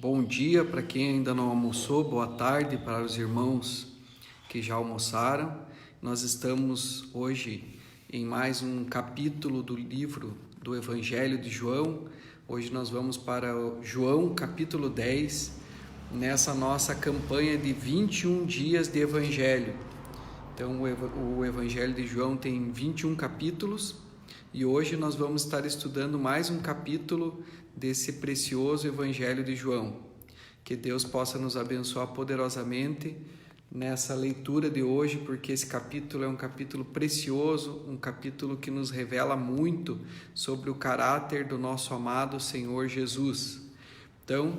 Bom dia para quem ainda não almoçou, boa tarde para os irmãos que já almoçaram. Nós estamos hoje em mais um capítulo do livro do Evangelho de João. Hoje nós vamos para João capítulo 10, nessa nossa campanha de 21 dias de Evangelho. Então o Evangelho de João tem 21 capítulos e hoje nós vamos estar estudando mais um capítulo desse precioso Evangelho de João. Que Deus possa nos abençoar poderosamente nessa leitura de hoje, porque esse capítulo é um capítulo precioso, um capítulo que nos revela muito sobre o caráter do nosso amado Senhor Jesus. Então,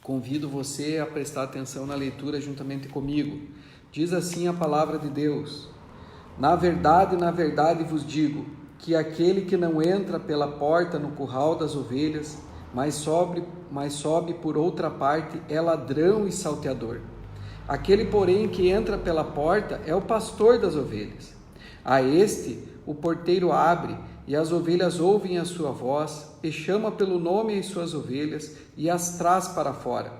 convido você a prestar atenção na leitura juntamente comigo. Diz assim a palavra de Deus: na verdade vos digo, que aquele que não entra pela porta no curral das ovelhas, mas sobe por outra parte, é ladrão e salteador. Aquele, porém, que entra pela porta é o pastor das ovelhas. A este o porteiro abre, e as ovelhas ouvem a sua voz, e chama pelo nome as suas ovelhas, e as traz para fora.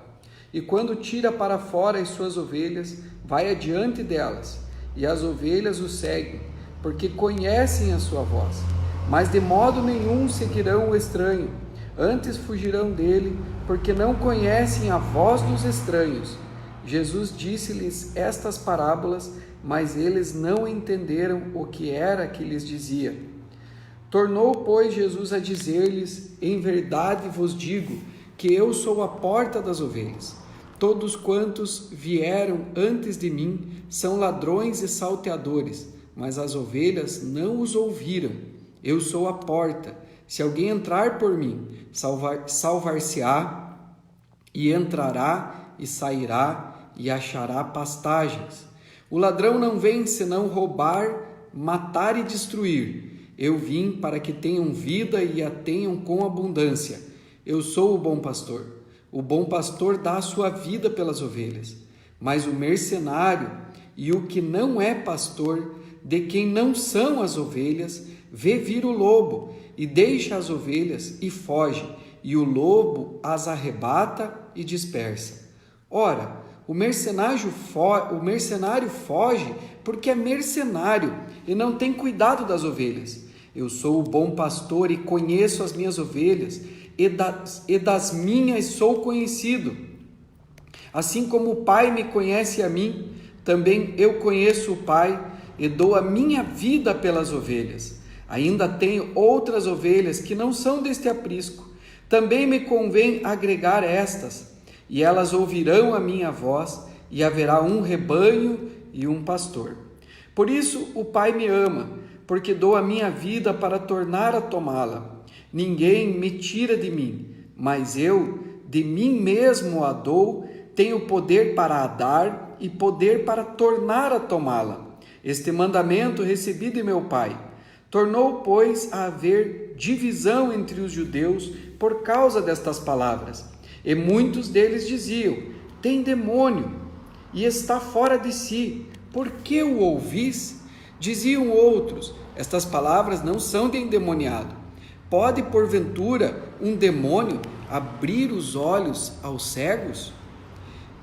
E quando tira para fora as suas ovelhas, vai adiante delas, e as ovelhas o seguem, porque conhecem a sua voz. Mas de modo nenhum seguirão o estranho, antes fugirão dele, porque não conhecem a voz dos estranhos. Jesus disse-lhes estas parábolas, mas eles não entenderam o que era que lhes dizia. Tornou, pois, Jesus a dizer-lhes: em verdade vos digo, que eu sou a porta das ovelhas. Todos quantos vieram antes de mim são ladrões e salteadores, mas as ovelhas não os ouviram. Eu sou a porta. Se alguém entrar por mim, salvar-se-á, e entrará e sairá e achará pastagens. O ladrão não vem senão roubar, matar e destruir. Eu vim para que tenham vida e a tenham com abundância. Eu sou o bom pastor. O bom pastor dá a sua vida pelas ovelhas. Mas o mercenário e o que não é pastor, de quem não são as ovelhas, vê vir o lobo e deixa as ovelhas e foge, e o lobo as arrebata e dispersa. Ora, o mercenário foge porque é mercenário e não tem cuidado das ovelhas. Eu sou o bom pastor e conheço as minhas ovelhas, e das minhas sou conhecido. Assim como o Pai me conhece a mim, também eu conheço o Pai e dou a minha vida pelas ovelhas. Ainda tenho outras ovelhas que não são deste aprisco. Também me convém agregar estas, e elas ouvirão a minha voz, e haverá um rebanho e um pastor. Por isso o Pai me ama, porque dou a minha vida para tornar a tomá-la. Ninguém me tira de mim, mas eu de mim mesmo a dou, tenho poder para a dar e poder para tornar a tomá-la. Este mandamento recebi de meu Pai. Tornou, pois, a haver divisão entre os judeus por causa destas palavras. E muitos deles diziam: tem demônio e está fora de si. Por que o ouvis? Diziam outros: estas palavras não são de endemoniado. Pode, porventura, um demônio abrir os olhos aos cegos?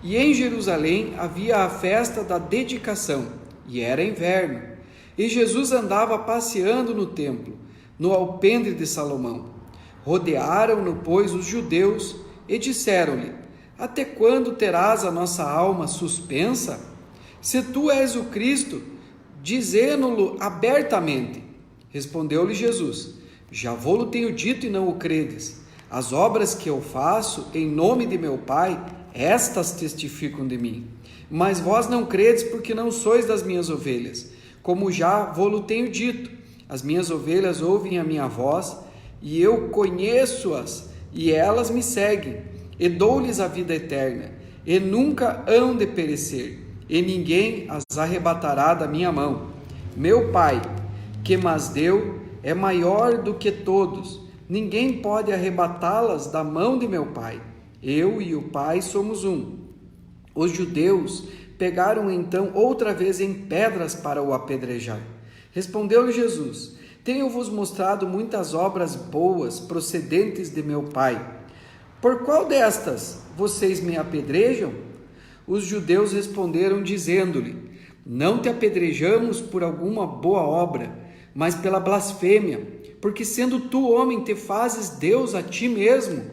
E em Jerusalém havia a festa da dedicação, e era inverno. E Jesus andava passeando no templo, no alpendre de Salomão. Rodearam-no, pois, os judeus e disseram-lhe: até quando terás a nossa alma suspensa? Se tu és o Cristo, dizê-no-lo abertamente. Respondeu-lhe Jesus: já vô-lo tenho dito e não o credes. As obras que eu faço em nome de meu Pai, estas testificam de mim. Mas vós não credes porque não sois das minhas ovelhas. Como já vô-lo tenho dito, as minhas ovelhas ouvem a minha voz, e eu conheço-as, e elas me seguem, e dou-lhes a vida eterna, e nunca hão de perecer, e ninguém as arrebatará da minha mão. Meu Pai, que mas deu, é maior do que todos, ninguém pode arrebatá-las da mão de meu Pai. Eu e o Pai somos um. Os judeus pegaram então outra vez em pedras para o apedrejar. Respondeu-lhe Jesus: tenho-vos mostrado muitas obras boas procedentes de meu Pai. por qual destas vocês me apedrejam? Os judeus responderam dizendo-lhe: não te apedrejamos por alguma boa obra, mas pela blasfêmia, porque sendo tu homem te fazes Deus a ti mesmo.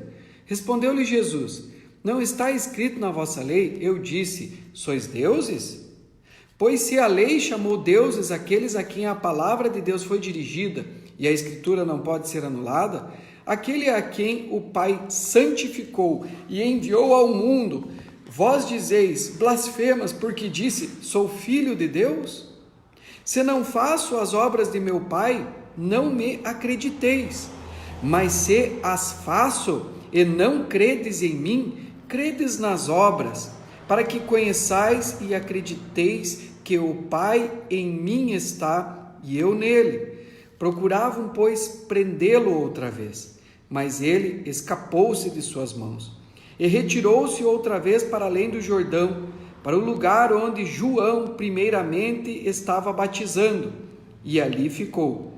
Respondeu-lhe Jesus: não está escrito na vossa lei, eu disse, sois deuses? Pois se a lei chamou deuses aqueles a quem a palavra de Deus foi dirigida, e a escritura não pode ser anulada, aquele a quem o Pai santificou e enviou ao mundo, vós dizeis blasfemas, porque disse, sou filho de Deus? Se não faço as obras de meu Pai, não me acrediteis. Mas se as faço e não credes em mim, credes nas obras, para que conheçais e acrediteis que o Pai em mim está e eu nele. Procuravam, pois, prendê-lo outra vez, mas ele escapou-se de suas mãos e retirou-se outra vez para além do Jordão, para o lugar onde João primeiramente estava batizando, e ali ficou.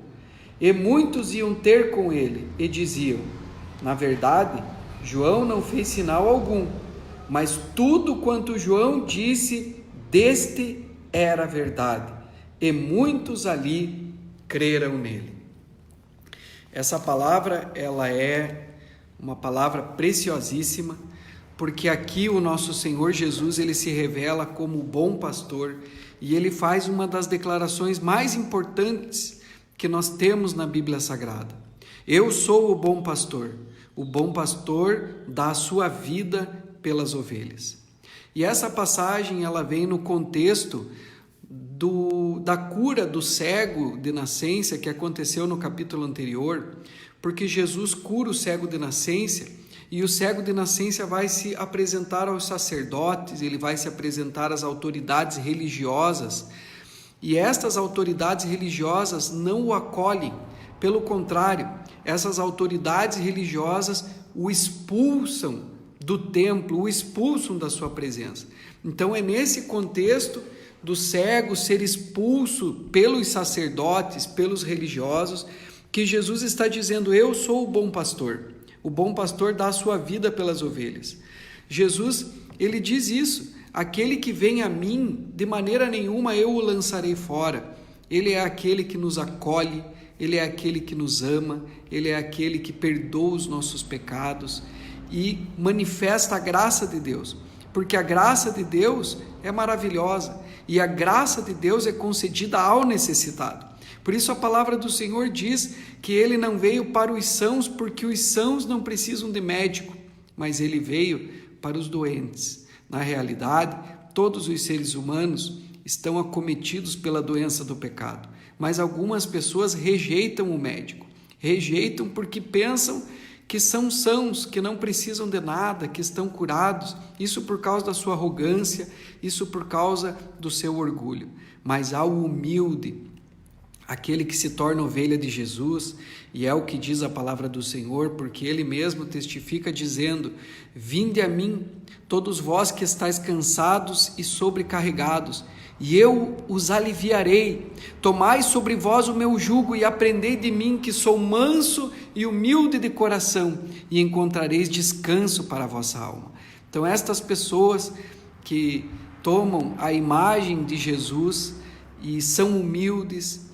E muitos iam ter com ele e diziam: na verdade, João não fez sinal algum, mas tudo quanto João disse deste era verdade, e muitos ali creram nele. Essa palavra, ela é uma palavra preciosíssima, porque aqui o nosso Senhor Jesus, ele se revela como o bom pastor, e ele faz uma das declarações mais importantes que nós temos na Bíblia Sagrada. Eu sou o bom pastor dá a sua vida pelas ovelhas. E essa passagem, ela vem no contexto da cura do cego de nascença que aconteceu no capítulo anterior, porque Jesus cura o cego de nascença, e o cego de nascença vai se apresentar aos sacerdotes, ele vai se apresentar às autoridades religiosas, e estas autoridades religiosas não o acolhem, pelo contrário, essas autoridades religiosas o expulsam do templo, o expulsam da sua presença. Então é nesse contexto do cego ser expulso pelos sacerdotes, pelos religiosos, que Jesus está dizendo: eu sou o bom pastor dá a sua vida pelas ovelhas. Jesus, ele diz isso: aquele que vem a mim, de maneira nenhuma eu o lançarei fora. Ele é aquele que nos acolhe, ele é aquele que nos ama, ele é aquele que perdoa os nossos pecados e manifesta a graça de Deus, porque a graça de Deus é maravilhosa e a graça de Deus é concedida ao necessitado. Por isso a palavra do Senhor diz que ele não veio para os sãos, porque os sãos não precisam de médico, mas ele veio para os doentes. Na realidade, todos os seres humanos estão acometidos pela doença do pecado, mas algumas pessoas rejeitam o médico, rejeitam porque pensam que são sãos, que não precisam de nada, que estão curados, isso por causa da sua arrogância, isso por causa do seu orgulho. Mas ao humilde, aquele que se torna ovelha de Jesus, e é o que diz a palavra do Senhor, porque ele mesmo testifica dizendo: vinde a mim, todos vós que estáis cansados e sobrecarregados, e eu os aliviarei. Tomai sobre vós o meu jugo e aprendei de mim, que sou manso e humilde de coração, e encontrareis descanso para a vossa alma. Então estas pessoas que tomam a imagem de Jesus e são humildes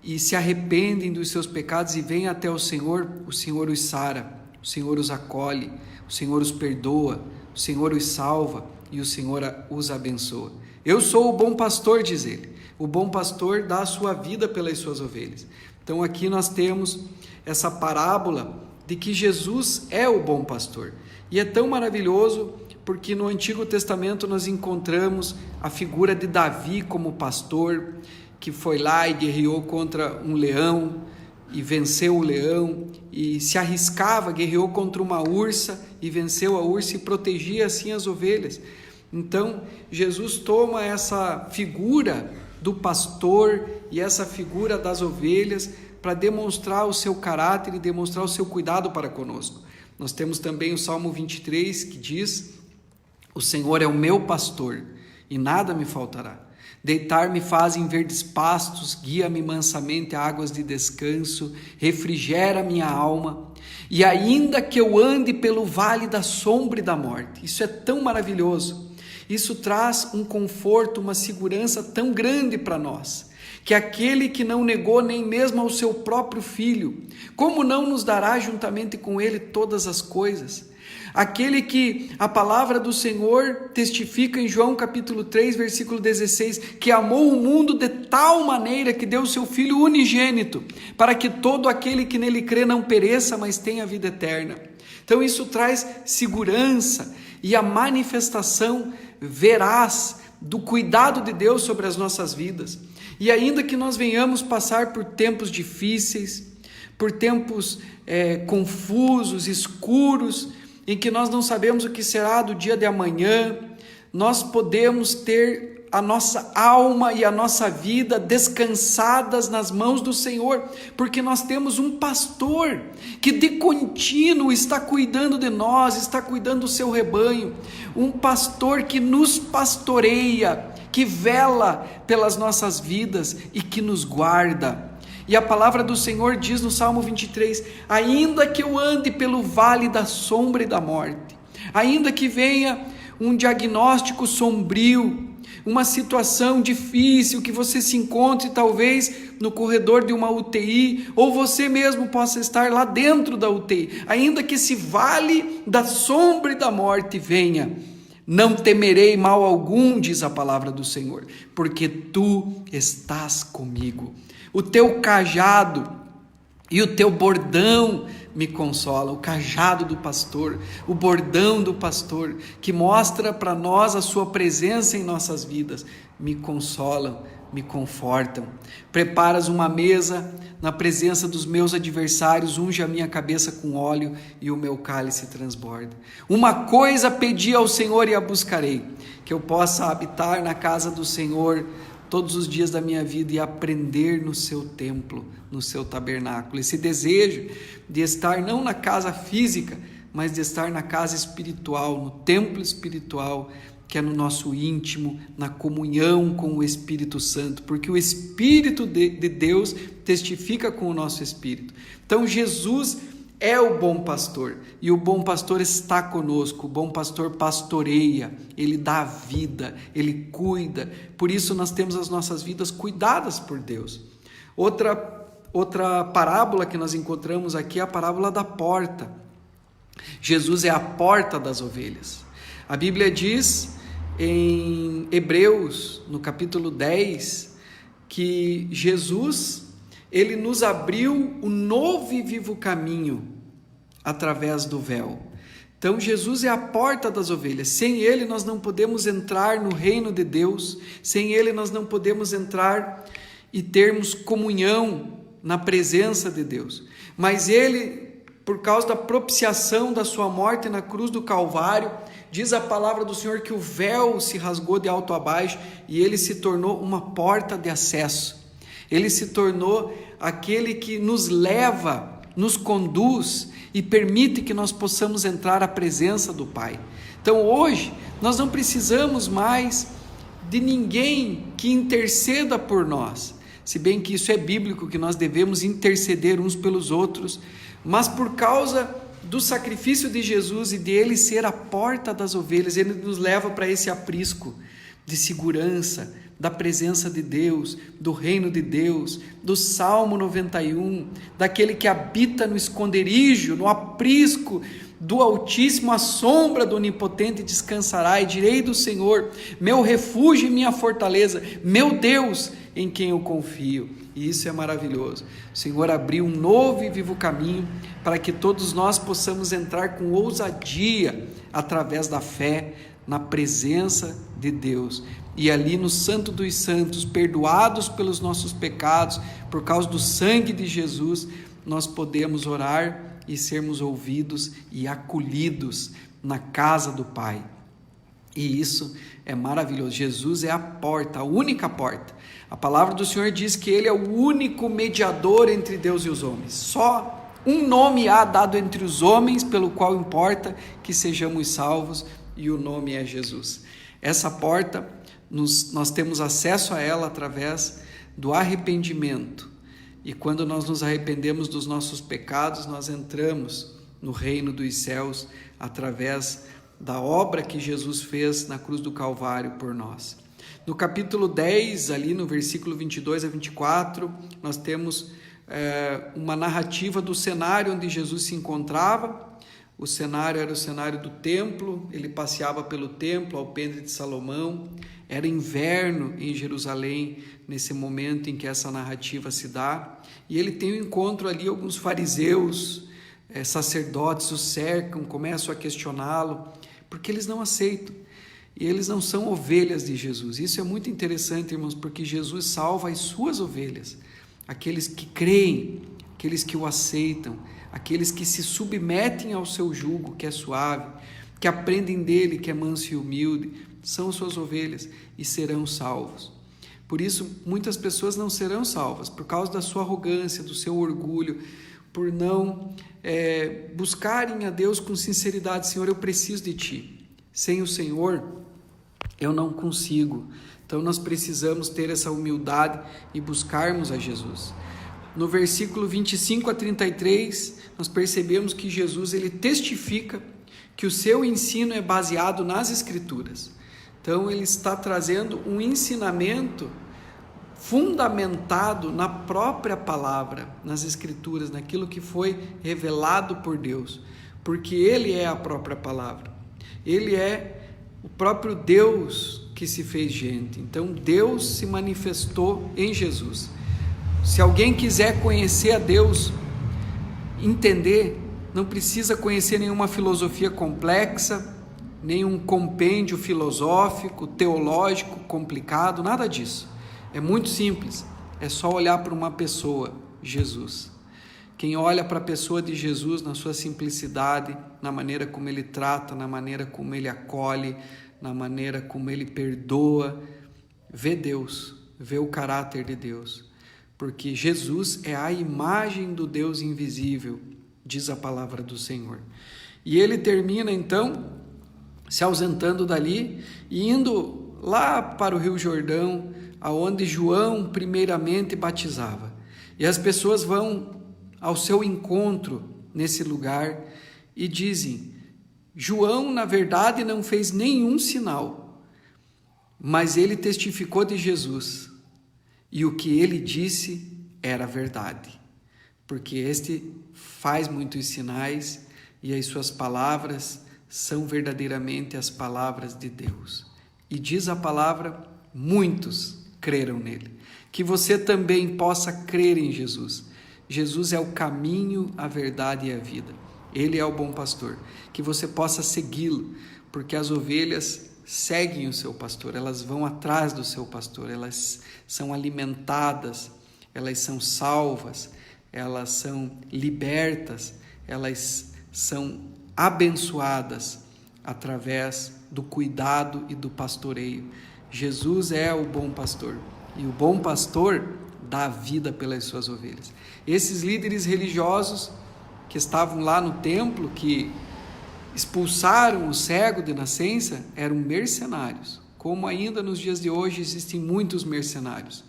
e se arrependem dos seus pecados e vêm até o Senhor os sara, o Senhor os acolhe, o Senhor os perdoa, o Senhor os salva e o Senhor os abençoa. Eu sou o bom pastor, diz ele. O bom pastor dá a sua vida pelas suas ovelhas. Então aqui nós temos essa parábola de que Jesus é o bom pastor. E é tão maravilhoso porque no Antigo Testamento nós encontramos a figura de Davi como pastor, que foi lá e guerreou contra um leão e venceu o leão, e se arriscava, guerreou contra uma ursa e venceu a ursa e protegia assim as ovelhas. Então Jesus toma essa figura do pastor e essa figura das ovelhas para demonstrar o seu caráter e demonstrar o seu cuidado para conosco. Nós temos também o Salmo 23 que diz: o Senhor é o meu pastor e nada me faltará. Deitar-me faz em verdes pastos, guia-me mansamente a águas de descanso, refrigera minha alma. E ainda que eu ande pelo vale da sombra e da morte. Isso é tão maravilhoso. Isso traz um conforto, uma segurança tão grande para nós, que aquele que não negou nem mesmo ao seu próprio filho, como não nos dará juntamente com ele todas as coisas? Aquele que a palavra do Senhor testifica em João capítulo 3, versículo 16, que amou o mundo de tal maneira que deu o seu Filho unigênito, para que todo aquele que nele crê não pereça, mas tenha vida eterna. Então isso traz segurança e a manifestação veraz do cuidado de Deus sobre as nossas vidas. E ainda que nós venhamos passar por tempos difíceis, por tempos confusos, escuros, em que nós não sabemos o que será do dia de amanhã, nós podemos ter a nossa alma e a nossa vida descansadas nas mãos do Senhor, porque nós temos um pastor que de contínuo está cuidando de nós, está cuidando do seu rebanho, um pastor que nos pastoreia, que vela pelas nossas vidas e que nos guarda. E a palavra do Senhor diz no Salmo 23, ainda que eu ande pelo vale da sombra e da morte, ainda que venha um diagnóstico sombrio, uma situação difícil, que você se encontre talvez no corredor de uma UTI, ou você mesmo possa estar lá dentro da UTI, ainda que esse vale da sombra e da morte venha, não temerei mal algum, diz a palavra do Senhor, porque tu estás comigo. O teu cajado e o teu bordão me consolam. O cajado do pastor, o bordão do pastor, que mostra para nós a sua presença em nossas vidas, me consolam, me confortam. Preparas uma mesa na presença dos meus adversários, unge a minha cabeça com óleo e o meu cálice transborda. Uma coisa pedi ao Senhor e a buscarei, que eu possa habitar na casa do Senhor todos os dias da minha vida e aprender no seu templo, no seu tabernáculo. Esse desejo de estar não na casa física, mas de estar na casa espiritual, no templo espiritual, que é no nosso íntimo, na comunhão com o Espírito Santo, porque o Espírito de Deus testifica com o nosso espírito. Então Jesus é o bom pastor, e o bom pastor está conosco, o bom pastor pastoreia, ele dá vida, ele cuida, por isso nós temos as nossas vidas cuidadas por Deus. Outra parábola que nós encontramos aqui é a parábola da porta. Jesus é a porta das ovelhas. A Bíblia diz em Hebreus, no capítulo 10, que Jesus, ele nos abriu o novo e vivo caminho através do véu. Então Jesus é a porta das ovelhas. Sem ele nós não podemos entrar no reino de Deus. Sem ele nós não podemos entrar e termos comunhão na presença de Deus. Mas ele, por causa da propiciação da sua morte na cruz do Calvário, diz a palavra do Senhor que o véu se rasgou de alto a baixo e ele se tornou uma porta de acesso. Ele se tornou aquele que nos leva, nos conduz e permite que nós possamos entrar à presença do Pai. Então hoje nós não precisamos mais de ninguém que interceda por nós, se bem que isso é bíblico, que nós devemos interceder uns pelos outros, mas por causa do sacrifício de Jesus e de ele ser a porta das ovelhas, ele nos leva para esse aprisco de segurança, da presença de Deus, do reino de Deus, do Salmo 91, daquele que habita no esconderijo, no aprisco do Altíssimo, à sombra do Onipotente descansará, e direi do Senhor, meu refúgio e minha fortaleza, meu Deus, em quem eu confio. E isso é maravilhoso. O Senhor abriu um novo e vivo caminho para que todos nós possamos entrar com ousadia através da fé na presença de Deus. E ali no Santo dos Santos, perdoados pelos nossos pecados, por causa do sangue de Jesus, nós podemos orar e sermos ouvidos e acolhidos na casa do Pai. E isso é maravilhoso. Jesus é a porta, a única porta. A palavra do Senhor diz que ele é o único mediador entre Deus e os homens. Só um nome há dado entre os homens pelo qual importa que sejamos salvos, e o nome é Jesus. Essa porta, nós temos acesso a ela através do arrependimento, E quando nós nos arrependemos dos nossos pecados, nós entramos no reino dos céus através da obra que Jesus fez na cruz do Calvário por nós. No capítulo 10, ali no versículo 22 a 24, nós temos uma narrativa do cenário onde Jesus se encontrava. O cenário era o cenário do templo, ele passeava pelo templo, alpendre de Salomão. Era inverno em Jerusalém, nesse momento em que essa narrativa se dá. E ele tem um encontro ali, alguns fariseus, sacerdotes o cercam, começam a questioná-lo, porque eles não aceitam. E eles não são ovelhas de Jesus. Isso é muito interessante, irmãos, porque Jesus salva as suas ovelhas, aqueles que creem, aqueles que o aceitam, aqueles que se submetem ao seu jugo, que é suave, que aprendem dele, que é manso e humilde, são suas ovelhas e serão salvos. Por isso, muitas pessoas não serão salvas, por causa da sua arrogância, do seu orgulho, por não buscarem a Deus com sinceridade. Senhor, eu preciso de Ti. Sem o Senhor, eu não consigo. Então, nós precisamos ter essa humildade e buscarmos a Jesus. No versículo 25 a 33, nós percebemos que Jesus ele testifica que o seu ensino é baseado nas Escrituras. Então, ele está trazendo um ensinamento fundamentado na própria palavra, nas Escrituras, naquilo que foi revelado por Deus, porque ele é a própria palavra. Ele é o próprio Deus que se fez gente. Então, Deus se manifestou em Jesus. Se alguém quiser conhecer a Deus, entender, não precisa conhecer nenhuma filosofia complexa, nenhum compêndio filosófico, teológico, complicado, nada disso. É muito simples, é só olhar para uma pessoa, Jesus. Quem olha para a pessoa de Jesus na sua simplicidade, na maneira como ele trata, na maneira como ele acolhe, na maneira como ele perdoa, vê Deus, vê o caráter de Deus. Porque Jesus é a imagem do Deus invisível, diz a palavra do Senhor. E ele termina então se ausentando dali e indo lá para o Rio Jordão, aonde João primeiramente batizava. E as pessoas vão ao seu encontro nesse lugar e dizem: João, na verdade, não fez nenhum sinal, mas ele testificou de Jesus. E o que ele disse era verdade, porque este faz muitos sinais e as suas palavras são verdadeiramente as palavras de Deus. E diz a palavra, muitos creram nele. Que você também possa crer em Jesus. Jesus é o caminho, a verdade e a vida. Ele é o bom pastor. Que você possa segui-lo, porque as ovelhas seguem o seu pastor, elas vão atrás do seu pastor, elas são alimentadas, elas são salvas, elas são libertas, elas são abençoadas através do cuidado e do pastoreio. Jesus é o bom pastor e o bom pastor dá vida pelas suas ovelhas. Esses líderes religiosos que estavam lá no templo, que expulsaram o cego de nascença, eram mercenários, como ainda nos dias de hoje existem muitos mercenários.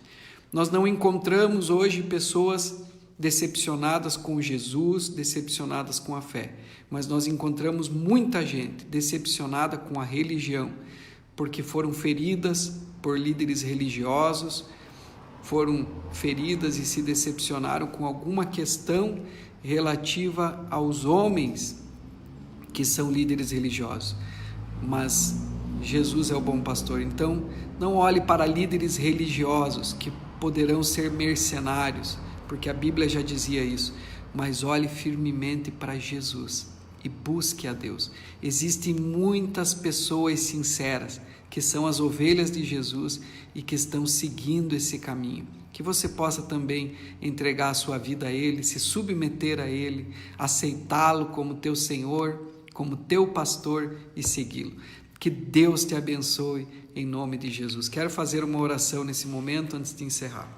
Nós não encontramos hoje pessoas decepcionadas com Jesus, decepcionadas com a fé, mas nós encontramos muita gente decepcionada com a religião, porque foram feridas por líderes religiosos, foram feridas e se decepcionaram com alguma questão relativa aos homens que são líderes religiosos, mas Jesus é o bom pastor. Então, não olhe para líderes religiosos que poderão ser mercenários, porque a Bíblia já dizia isso, mas olhe firmemente para Jesus e busque a Deus. Existem muitas pessoas sinceras que são as ovelhas de Jesus e que estão seguindo esse caminho. Que você possa também entregar a sua vida a Ele, se submeter a Ele, aceitá-lo como teu Senhor, como teu pastor e segui-lo. Que Deus te abençoe em nome de Jesus. Quero fazer uma oração nesse momento antes de encerrar.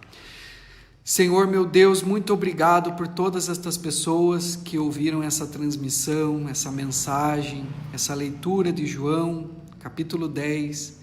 Senhor, meu Deus, muito obrigado por todas estas pessoas que ouviram essa transmissão, essa mensagem, essa leitura de João, capítulo 10.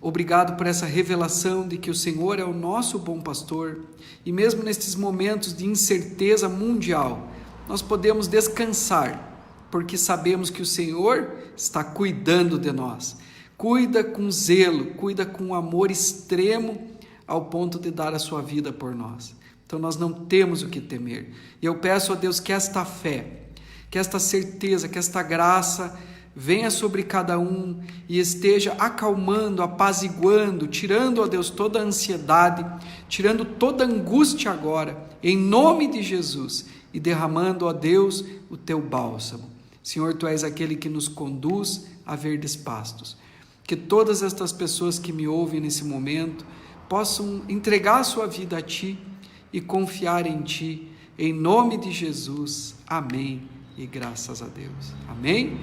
Obrigado por essa revelação de que o Senhor é o nosso bom pastor e mesmo nestes momentos de incerteza mundial, nós podemos descansar, porque sabemos que o Senhor está cuidando de nós. Cuida com zelo, cuida com amor extremo ao ponto de dar a sua vida por nós. Então nós não temos o que temer. E eu peço a Deus que esta fé, que esta certeza, que esta graça venha sobre cada um e esteja acalmando, apaziguando, tirando, ó Deus, toda a ansiedade, tirando toda a angústia agora, em nome de Jesus, e derramando, ó Deus, o teu bálsamo. Senhor, tu és aquele que nos conduz a verdes pastos. Que todas estas pessoas que me ouvem nesse momento possam entregar a sua vida a ti e confiar em ti, em nome de Jesus. Amém e graças a Deus. Amém?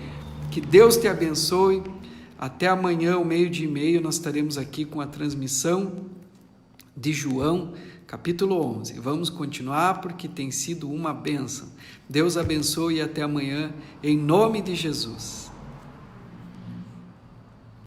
Que Deus te abençoe. Até amanhã, ao 12:30, nós estaremos aqui com a transmissão de João, capítulo 11. Vamos continuar porque tem sido uma bênção. Deus abençoe e até amanhã, em nome de Jesus.